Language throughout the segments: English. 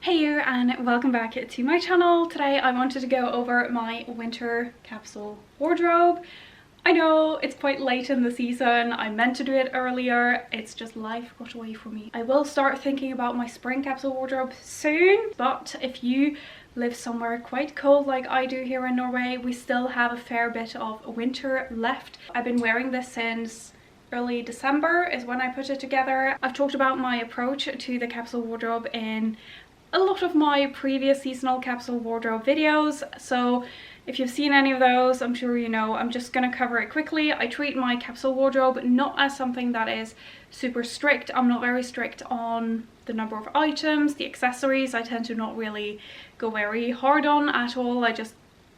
Hey you, and welcome back to my channel. Today I wanted to go over my winter capsule wardrobe. I know it's quite late in the season, I meant to do it earlier, it's just life got away from me. I will start thinking about my spring capsule wardrobe soon, but if you live somewhere quite cold like I do here in Norway, we still have a fair bit of winter left. I've been wearing this since early December is when I put it together. I've talked about my approach to the capsule wardrobe in a lot of my previous seasonal capsule wardrobe videos, so if you've seen any of those, I'm sure you know. I'm just going to cover it quickly. I treat my capsule wardrobe not as something that is super strict. I'm not very strict on the number of items, the accessories. I tend to not really go very hard on at all. I just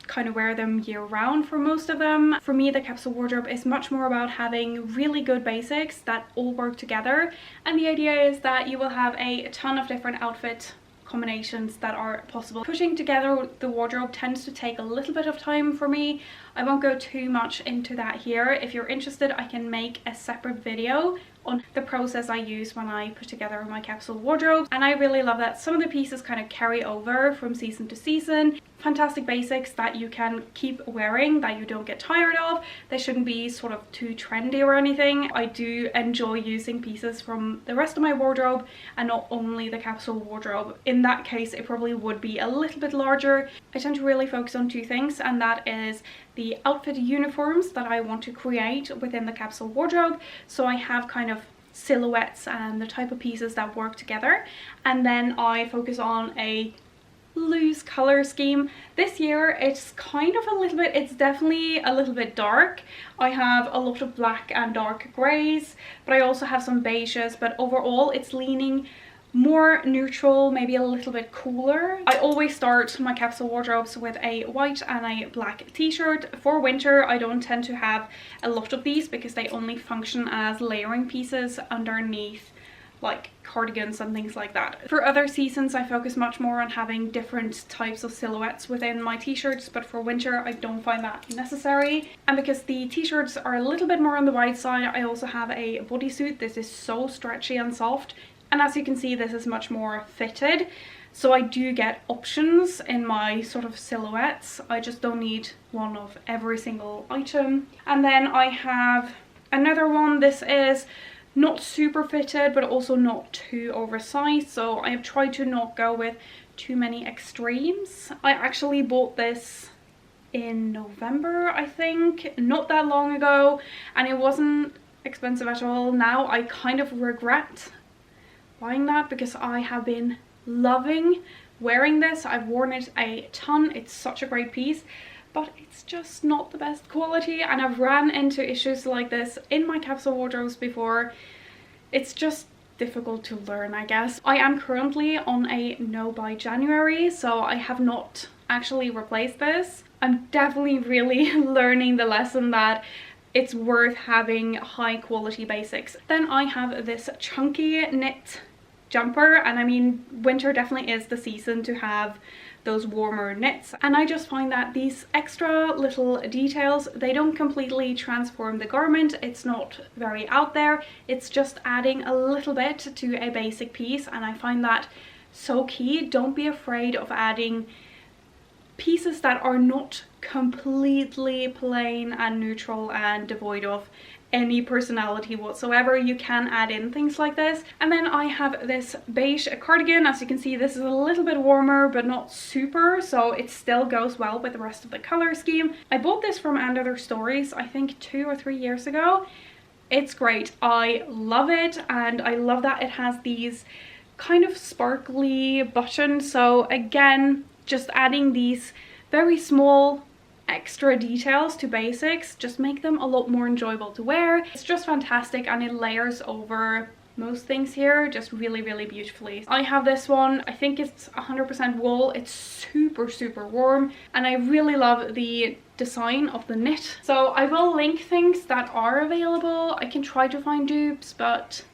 kind of wear them year round for most of them. For me, the capsule wardrobe is much more about having really good basics that all work together, and the idea is that you will have a ton of different outfit combinations that are possible. Putting together the wardrobe tends to take a little bit of time for me. I won't go too much into that here. If you're interested, I can make a separate video on the process I use when I put together my capsule wardrobe, and I really love that some of the pieces kind of carry over from season to season. Fantastic basics that you can keep wearing, that you don't get tired of. They shouldn't be sort of too trendy or anything. I do enjoy using pieces from the rest of my wardrobe and not only the capsule wardrobe. In that case, it probably would be a little bit larger. I tend to really focus on two things, and that is the outfit uniforms that I want to create within the capsule wardrobe. So I have kind of silhouettes and the type of pieces that work together, and then I focus on a loose color scheme. This year it's kind of a little bit, it's definitely a little bit dark. I have a lot of black and dark grays, but I also have some beiges, but overall it's leaning more neutral, maybe a little bit cooler. I always start my capsule wardrobes with a white and a black t-shirt. For winter I don't tend to have a lot of these because they only function as layering pieces underneath like cardigans and things like that. For other seasons I focus much more on having different types of silhouettes within my t-shirts, but for winter I don't find that necessary. And because the t-shirts are a little bit more on the wide side, I also have a bodysuit. This is so stretchy and soft, and as you can see this is much more fitted, so I do get options in my sort of silhouettes. I just don't need one of every single item. And then I have another one. This is not super fitted but also not too oversized, so I have tried to not go with too many extremes. I actually bought this in November, I think, not that long ago, and it wasn't expensive at all. Now I kind of regret buying that because I have been loving wearing this. I've worn it a ton. It's such a great piece, but it's just not the best quality, and I've ran into issues like this in my capsule wardrobes before. It's just difficult to learn, I guess. I am currently on a no buy January, so I have not actually replaced this. I'm definitely really learning the lesson that it's worth having high quality basics. Then I have this chunky knit jumper, and I mean winter definitely is the season to have those warmer knits, and I just find that these extra little details, they don't completely transform the garment. It's not very out there, it's just adding a little bit to a basic piece, and I find that so key. Don't be afraid of adding pieces that are not completely plain and neutral and devoid of any personality whatsoever. You can add in things like this. And then I have this beige cardigan. As you can see, this is a little bit warmer but not super, so it still goes well with the rest of the color scheme. I bought this from & Other Stories I think 2 or 3 years ago. It's great, I love it, and I love that it has these kind of sparkly buttons. So again, just adding these very small extra details to basics just make them a lot more enjoyable to wear. It's just fantastic, and it layers over most things here just really beautifully. I have this one, I think it's 100% wool. It's super warm, and I really love the design of the knit. So I will link things that are available. I can try to find dupes, but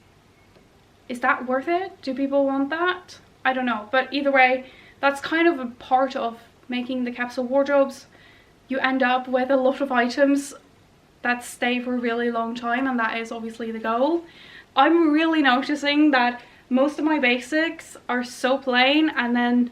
is that worth it? Do people want that? I don't know, but either way, that's kind of a part of making the capsule wardrobes. You end up with a lot of items that stay for a really long time, and that is obviously the goal. I'm really noticing that Most of my basics are so plain, and then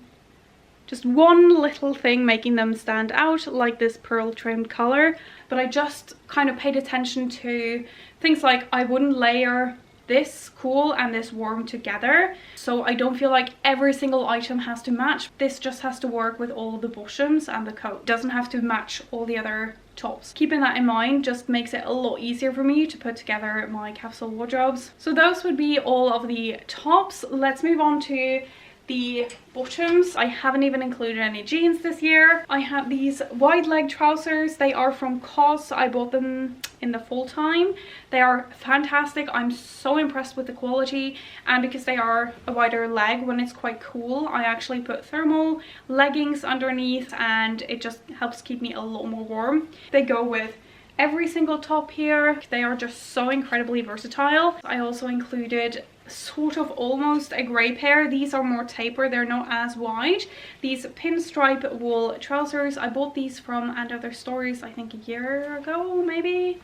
just one little thing making them stand out, like this pearl trimmed color. But I just kind of paid attention to things like I wouldn't layer this cool and this warm together, so I don't feel like every single item has to match. This just has to work with all the bottoms and the coat. It doesn't have to match all the other tops. Keeping that in mind just makes it a lot easier for me to put together my capsule wardrobes. So those would be all of the tops. Let's move on to the bottoms. I haven't even included any jeans this year. I have these wide leg trousers. They are from COS. I bought them in the full time. They are fantastic. I'm so impressed with the quality, and because they are a wider leg when it's quite cool, I actually put thermal leggings underneath, and it just helps keep me a lot more warm. They go with every single top here. They are just so incredibly versatile. I also included sort of almost a grey pair. These are more taper, they're not as wide. These pinstripe wool trousers, I bought these from & Other Stories I think a year ago, maybe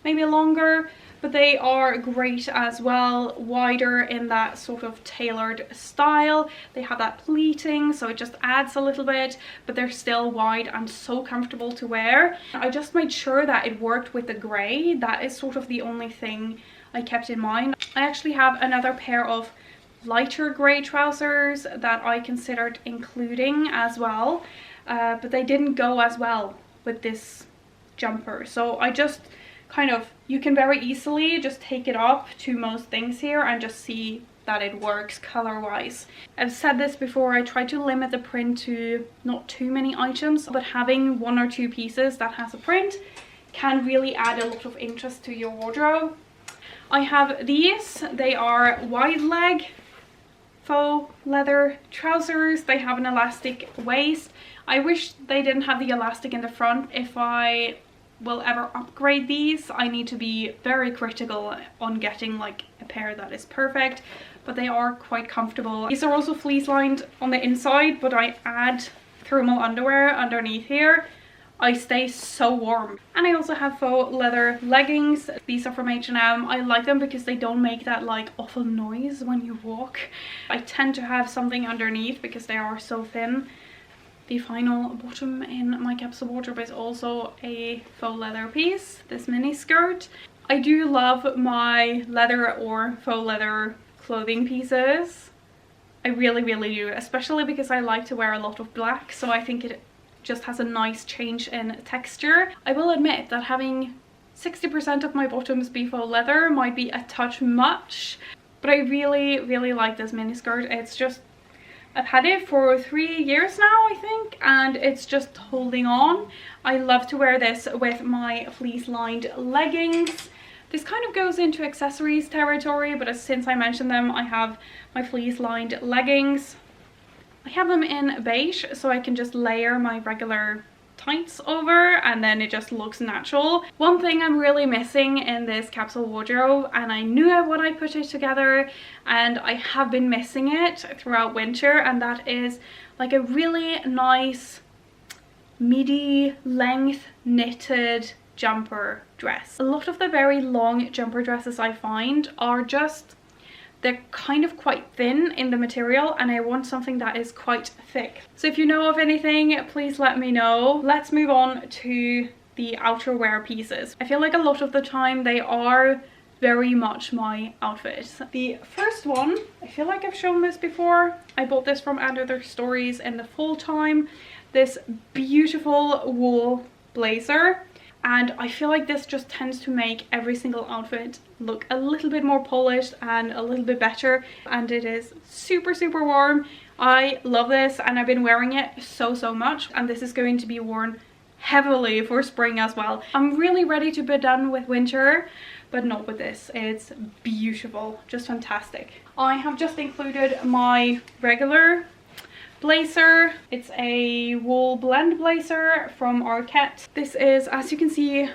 longer, but they are great as well. Wider in that sort of tailored style. They have that pleating, so it just adds a little bit, but they're still wide and so comfortable to wear. I just made sure that it worked with the grey. That is sort of the only thing I kept in mind. I actually have another pair of lighter grey trousers that I considered including as well, but they didn't go as well with this jumper. So I just kind of, you can very easily just take it up to most things here and just see that it works color wise. I've said this before, I try to limit the print to not too many items, but having 1 or 2 pieces that has a print can really add a lot of interest to your wardrobe. I have these. They are wide leg faux leather trousers. They have an elastic waist. I wish they didn't have the elastic in the front. If I will ever upgrade these, I need to be very critical on getting like a pair that is perfect, but they are quite comfortable. These are also fleece lined on the inside, but I add thermal underwear underneath here. I stay so warm. And I also have faux leather leggings. These are from H&M. I like them because they don't make that like awful noise when you walk. I tend to have something underneath because they are so thin. The final bottom in my capsule wardrobe is also a faux leather piece, this mini skirt. I do love my leather or faux leather clothing pieces. I really do, especially because I like to wear a lot of black, so I think it just has a nice change in texture. I will admit that having 60% of my bottoms be faux leather might be a touch much, but I really like this mini skirt. It's just, I've had it for 3 years now I think, and it's just holding on. I love to wear this with my fleece lined leggings. This kind of goes into accessories territory, but since I mentioned them, I have my fleece lined leggings. I have them in beige, so I can just layer my regular tights over and then it just looks natural. One thing I'm really missing in this capsule wardrobe, and I knew it when I put it together, and I have been missing it throughout winter, and that is like a really nice midi length knitted jumper dress. A lot of the very long jumper dresses I find are just, they're kind of quite thin in the material, and I want something that is quite thick. So if you know of anything, please let me know. Let's move on to the outerwear pieces. I feel like a lot of the time they are very much my outfit. The first one, I feel like I've shown this before. I bought this from & Other Stories in the fall time. This beautiful wool blazer. And I feel like this just tends to make every single outfit look a little bit more polished and a little bit better. And it is super warm. I love this, and I've been wearing it so much. And this is going to be worn heavily for spring as well. I'm really ready to be done with winter, but not with this. It's beautiful, just fantastic. I have just included my regular blazer. It's a wool blend blazer from Arket. This is, as you can see,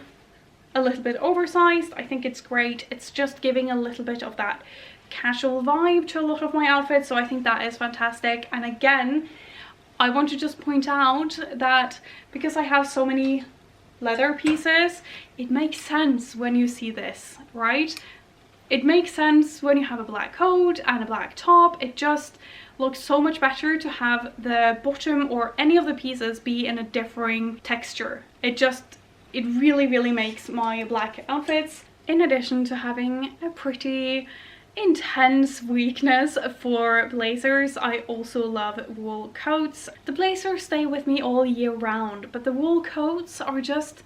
a little bit oversized. I think it's great. It's just giving a little bit of that casual vibe to a lot of my outfits, so I think that is fantastic. And again, I want to just point out that because I have so many leather pieces, it makes sense when you see this, right? It makes sense when you have a black coat and a black top. It just looks so much better to have the bottom or any of the pieces be in a differing texture. It really makes my black outfits. In addition to having a pretty intense weakness for blazers, I also love wool coats. The blazers stay with me all year round, but the wool coats are just,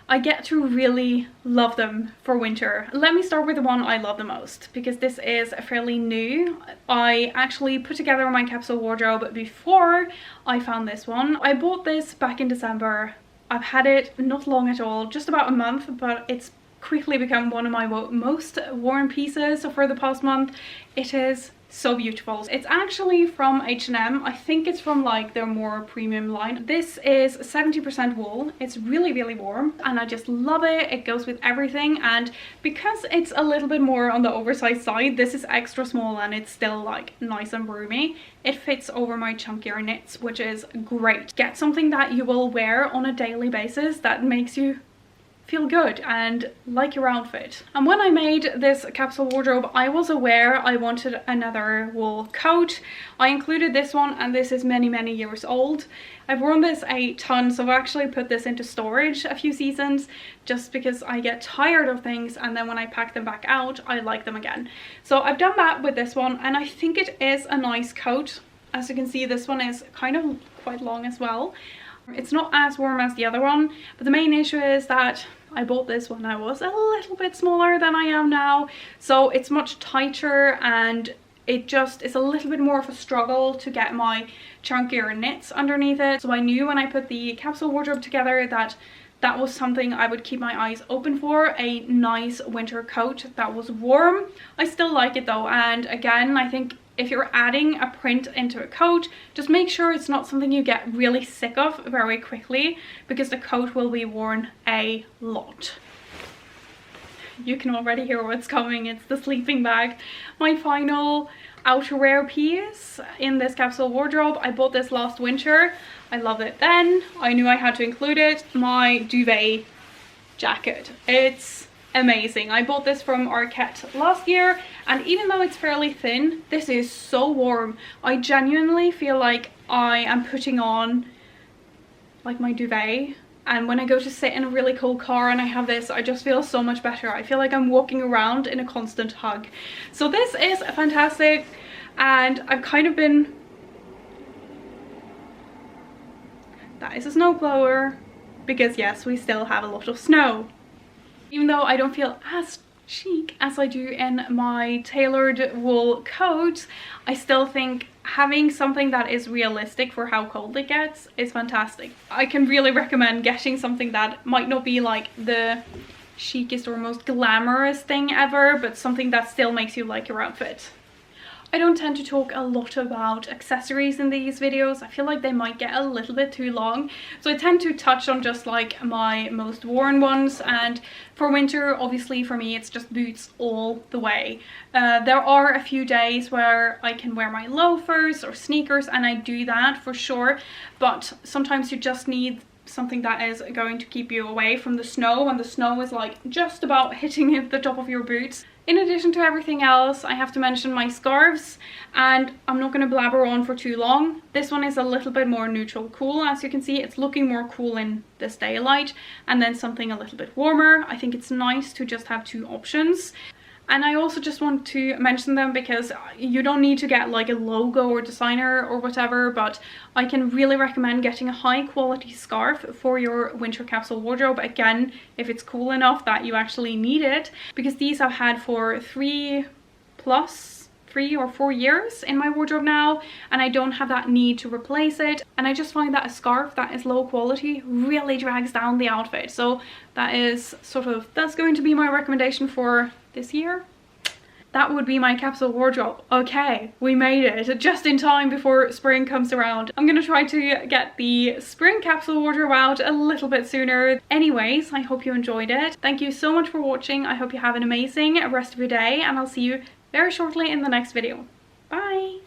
I get to really love them for winter. Let me start with the one I love the most, because this is fairly new. I actually put together my capsule wardrobe before I found this one. I bought this back in December. I've had it not long at all, just about a month, but it's quickly become one of my most worn pieces for the past month. It is so beautiful. It's actually from H&M. I think it's from like their more premium line. This is 70% wool. It's really warm and I just love it. It goes with everything, and because it's a little bit more on the oversized side, this is extra small and it's still like nice and roomy. It fits over my chunkier knits, which is great. Get something that you will wear on a daily basis that makes you feel good and like your outfit. And when I made this capsule wardrobe, I was aware I wanted another wool coat. I included this one, and this is many years old. I've worn this a ton, so I've actually put this into storage a few seasons just because I get tired of things, and then when I pack them back out I like them again. So I've done that with this one, and I think it is a nice coat. As you can see, this one is kind of quite long as well. It's not as warm as the other one, but the main issue is that I bought this when I was a little bit smaller than I am now, so it's much tighter and it just is a little bit more of a struggle to get my chunkier knits underneath it. So I knew when I put the capsule wardrobe together that that was something I would keep my eyes open for, a nice winter coat that was warm. I still like it though, and again, I think if you're adding a print into a coat, just make sure it's not something you get really sick of very quickly, because the coat will be worn a lot. You can already hear what's coming. It's the sleeping bag, my final outerwear piece in this capsule wardrobe. I bought this last winter. I loved it then. I knew I had to include it. My duvet jacket. It's amazing. I bought this from Arket last year, and even though it's fairly thin, this is so warm. I genuinely feel like I am putting on like my duvet, and when I go to sit in a really cold car and I have this, I just feel so much better. I feel like I'm walking around in a constant hug. So this is fantastic, and I've kind of been... That is a snow blower, because yes, we still have a lot of snow. Even though I don't feel as chic as I do in my tailored wool coat, I still think having something that is realistic for how cold it gets is fantastic. I can really recommend getting something that might not be like the chicest or most glamorous thing ever, but something that still makes you like your outfit. I don't tend to talk a lot about accessories in these videos. I feel like they might get a little bit too long. So I tend to touch on just like my most worn ones. And for winter, obviously for me, it's just boots all the way. There are a few days where I can wear my loafers or sneakers, and I do that for sure. But sometimes you just need something that is going to keep you away from the snow, and the snow is like just about hitting the top of your boots. In addition to everything else, I have to mention my scarves, and I'm not going to blabber on for too long. This one is a little bit more neutral cool. As you can see, it's looking more cool in this daylight, and then something a little bit warmer. I think it's nice to just have two options. And I also just want to mention them because you don't need to get like a logo or designer or whatever, but I can really recommend getting a high quality scarf for your winter capsule wardrobe. Again, if it's cool enough that you actually need it, because these I've had for 3 or 4 years in my wardrobe now, and I don't have that need to replace it. And I just find that a scarf that is low quality really drags down the outfit. So that is that's going to be my recommendation for this year. That would be my capsule wardrobe. Okay, we made it just in time before spring comes around. I'm gonna try to get the spring capsule wardrobe out a little bit sooner. Anyways, I hope you enjoyed it. Thank you so much for watching. I hope you have an amazing rest of your day, and I'll see you very shortly in the next video. Bye!